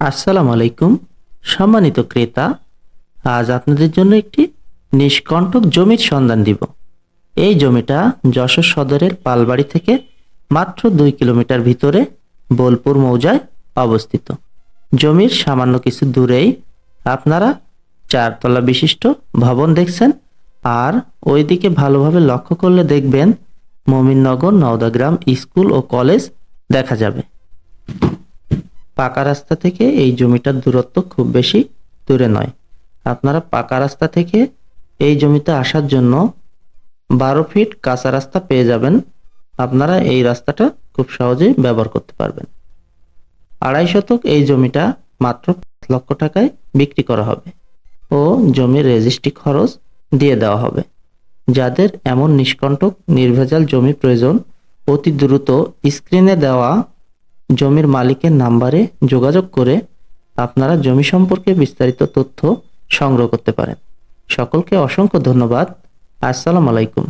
আসসালামু আলাইকুম। সম্মানিত ক্রেতা, আজ আপনাদের জন্য একটি নিষ্কণ্টক জমির সন্ধান দিব। এই জমিটা যশোর সদরের পালবাড়ি থেকে মাত্র 2 কিলোমিটার ভিতরে বোলপুর মৌজায় অবস্থিত। জমির সামান্য কিছু দূরেই আপনারা 4 তলা বিশিষ্ট ভবন দেখছেন, আর ওইদিকে ভালোভাবে লক্ষ্য করলে দেখবেন মমিননগর নওদাগ্রাম স্কুল ও কলেজ দেখা যাবে। পাকা রাস্তা থেকে এই জমিটার দূরত্ব খুব বেশি দূরে নয়। আপনারা পাকা রাস্তা থেকে এই জমিতে আসার জন্য 12 ফিট কাঁচা রাস্তা পেয়ে যাবেন। আপনারা এই রাস্তাটা খুব সহজেই ব্যবহার করতে পারবেন। 2.5 শতক এই জমিটা মাত্র 5 লক্ষ টাকায় বিক্রি করা হবে ও জমির রেজিস্ট্রি খরচ দিয়ে দেওয়া হবে। যাদের এমন নিষ্কণ্টক নির্ভেজাল জমি প্রয়োজন, অতি দ্রুত স্ক্রিনে দেওয়া জমির মালিকের নাম্বারে যোগাযোগ করে আপনারা জমি সম্পর্কে বিস্তারিত তথ্য সংগ্রহ করতে পারেন। সকলকে অসংখ্য ধন্যবাদ। আসসালামু আলাইকুম।